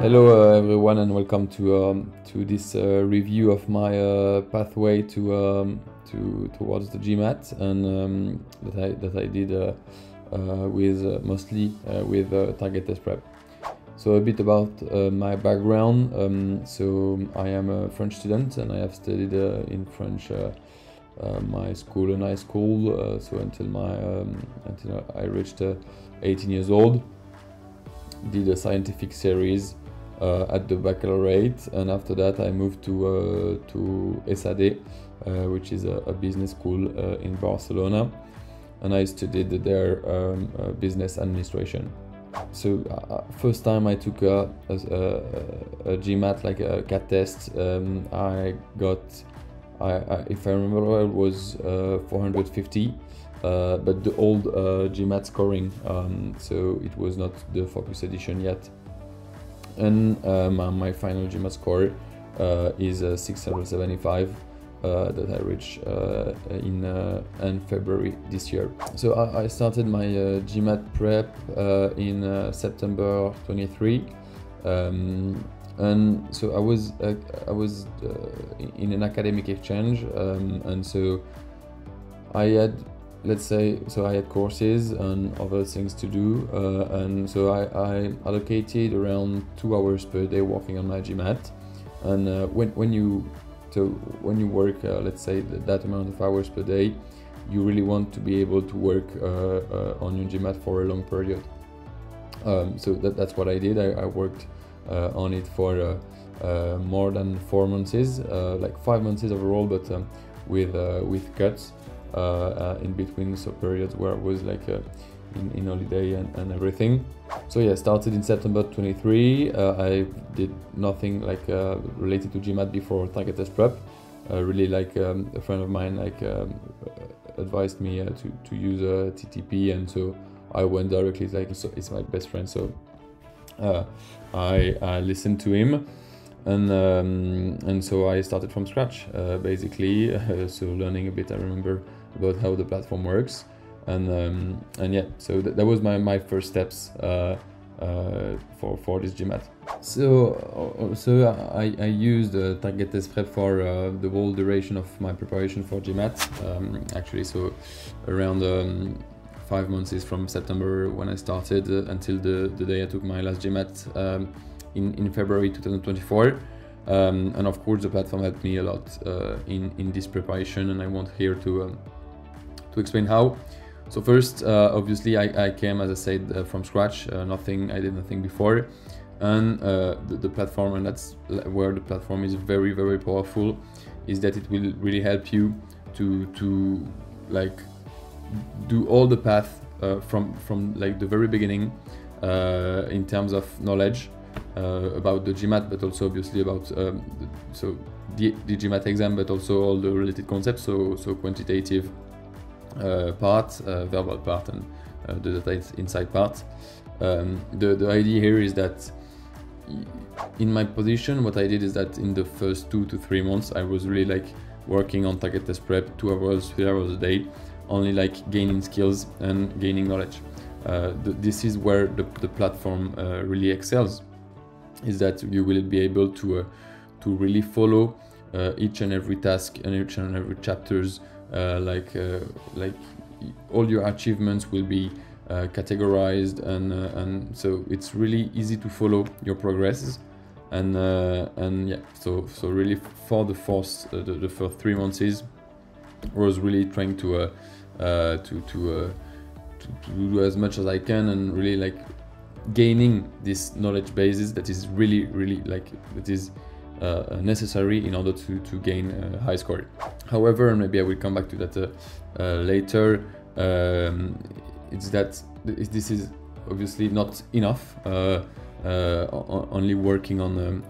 Hello everyone, and welcome to this review of my pathway towards the GMAT, and that I did with mostly with target test prep. So a bit about my background. So I am a French student, and I have studied in French my school and high school. So until I reached 18 years old, did a scientific series at the baccalaureate, and after that I moved to SAD, which is a business school in Barcelona, and I studied there business administration. So first time I took a GMAT, like a CAT test, I got, if I remember well, it was 450, but the old GMAT scoring, so it was not the Focus edition yet. And my final GMAT score is 675 that I reached in February this year. So I started my GMAT prep in September 23, and so I was in an academic exchange, and so I had, let's say, so I had courses and other things to do, and so I allocated around 2 hours per day working on my GMAT. And when you work, let's say, that amount of hours per day, you really want to be able to work on your GMAT for a long period. So that's what I did. I worked on it for more than 4 months, like 5 months overall, but with cuts in between, so periods where I was like in holiday and everything. So yeah, started in September 23. I did nothing like related to GMAT before target test prep. Really, like a friend of mine advised me to use TTP, and so I went directly, like, so it's my best friend, so I listened to him. And so I started from scratch, basically. So learning a bit, I remember, about how the platform works, and yeah, so that was my first steps for this GMAT. So I used target test prep for the whole duration of my preparation for GMAT. Actually, so around 5 months is from September when I started until the day I took my last GMAT in February 2024. And of course the platform helped me a lot in this preparation, and I want here to explain how. So first, obviously I came, as I said, from scratch. I did nothing before, and the platform, and that's where the platform is very, very powerful, is that it will really help you to like do all the path from like the very beginning in terms of knowledge about the GMAT, but also obviously about the GMAT exam, but also all the related concepts, so quantitative part, verbal part, and the data insight part. The idea here is that in my position, what I did is that in the first 2 to 3 months, I was really like working on target test prep 2 hours, 3 hours a day, only like gaining skills and gaining knowledge. This is where the platform really excels, is that you will be able to really follow each and every task and each and every chapters, like all your achievements will be categorized, and so it's really easy to follow your progress. And yeah, so really for the first 3 months was really trying to do as much as I can, and really like gaining this knowledge basis that is really like that is necessary in order to gain a high score. However, and maybe I will come back to that later, it's that this is obviously not enough. Only working on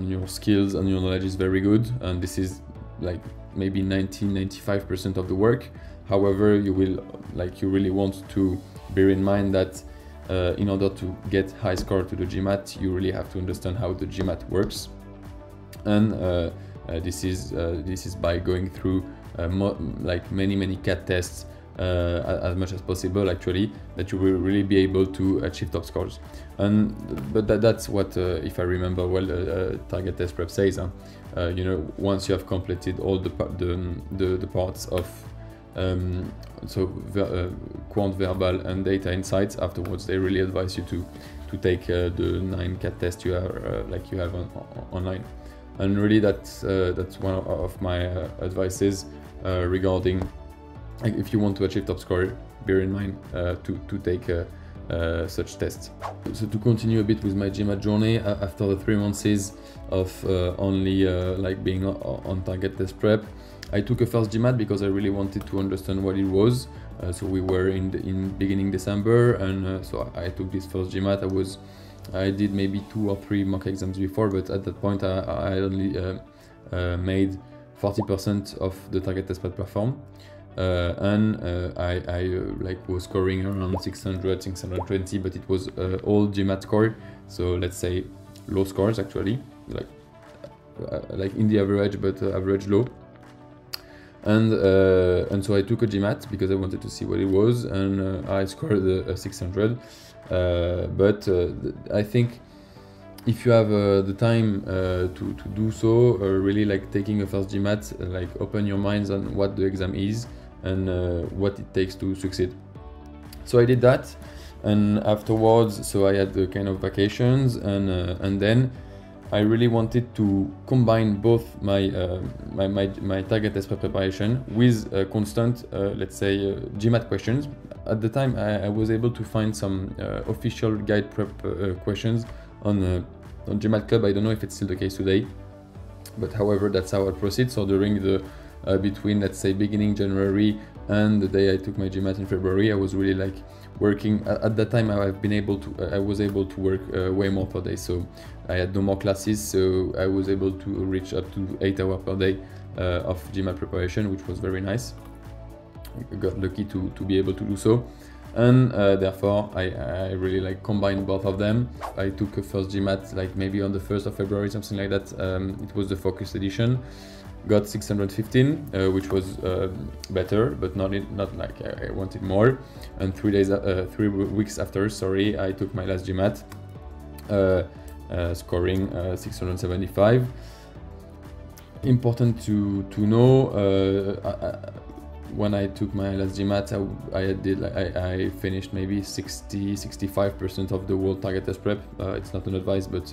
your skills and your knowledge is very good, and this is like maybe 90-95% of the work. However, you really want to bear in mind that in order to get high score to the GMAT, you really have to understand how the GMAT works, and this is by going through like many CAT tests, as much as possible, actually, that you will really be able to achieve top scores. But that's what, if I remember well, target test prep says. You know, once you have completed all the parts of quant, verbal, and data insights, afterwards they really advise you to take the 9 CAT tests you are you have online. And really that's one of my advices regarding, like, if you want to achieve top score, bear in mind to take such tests. So to continue a bit with my GMAT journey, after the 3 months of only being on target test prep, I took a first GMAT because I really wanted to understand what it was. So we were in beginning December, and so I took this first GMAT. I did maybe 2 or 3 mock exams before, but at that point I only made 40% of the target test prep platform. And I was scoring around 600, 620, but it was all GMAT score, so let's say low scores, actually, like in the average, but average low. And so I took a GMAT because I wanted to see what it was, and I scored a 600. But I think if you have the time to do so, really taking a first GMAT, open your minds on what the exam is and what it takes to succeed. So I did that, and afterwards, so I had the kind of vacations, and then I really wanted to combine both my target test prep preparation with constant, let's say, GMAT questions. At the time, I was able to find some official guide prep questions on GMAT Club. I don't know if it's still the case today, but however, that's how I proceed. So during the between, let's say, beginning January and the day I took my GMAT in February, I was really working. At that time, I was able to work way more per day. So I had no more classes, so I was able to reach up to 8 hours per day of GMAT preparation, which was very nice. I got lucky to be able to do so, and therefore I really combined both of them. I took a first GMAT maybe on the 1st of February, something like that. It was the focus edition. Got 615, which was better, but not like I wanted more. And 3 weeks after, sorry, I took my last GMAT, scoring 675. Important to know, when I took my last GMAT, I finished maybe 65% of the world target test prep. It's not an advice, but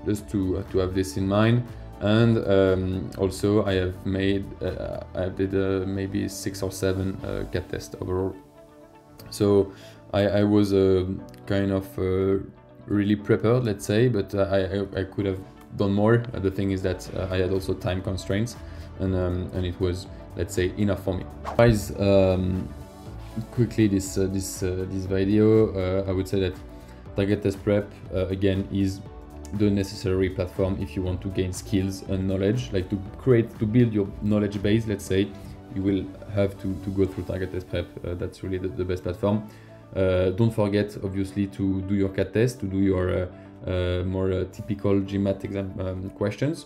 just to have this in mind. And also I have made I did maybe 6 or 7 CAT tests overall. So I was kind of really prepared, let's say, but I could have done more. The thing is that I had also time constraints, and it was, let's say, enough for me. Guys, quickly this video, I would say that target test prep again is the necessary platform if you want to gain skills and knowledge, to build your knowledge base. Let's say you will have to go through target test prep. That's really the best platform. Don't forget, obviously, to do your CAT test, to do your more typical GMAT exam questions.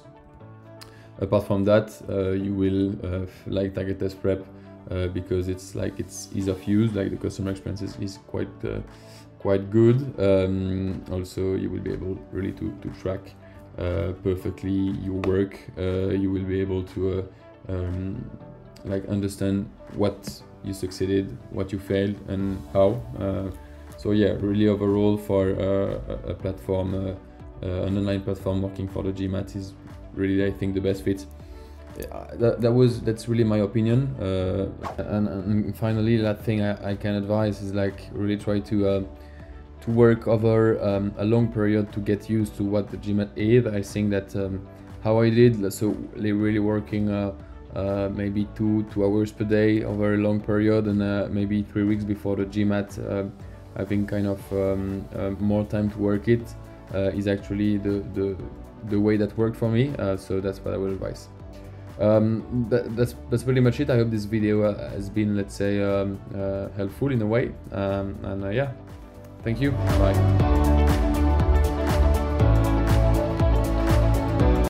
Apart from that, you will like target test prep because it's ease of use, the customer experience is quite good. Also, you will be able really to track perfectly your work. You will be able to understand what you succeeded, what you failed, and how. So yeah, really overall, for a platform, an online platform working for the GMAT is really, I think, the best fit. That's really my opinion. And finally, that thing I can advise is really try to work over a long period to get used to what the GMAT is. I think that how I did, so really working maybe 2 hours per day over a long period, and maybe 3 weeks before the GMAT, having kind of more time to work it, is actually the way that worked for me. So that's what I would advise. That's pretty much it. I hope this video has been, let's say, helpful in a way, and yeah, thank you. Bye.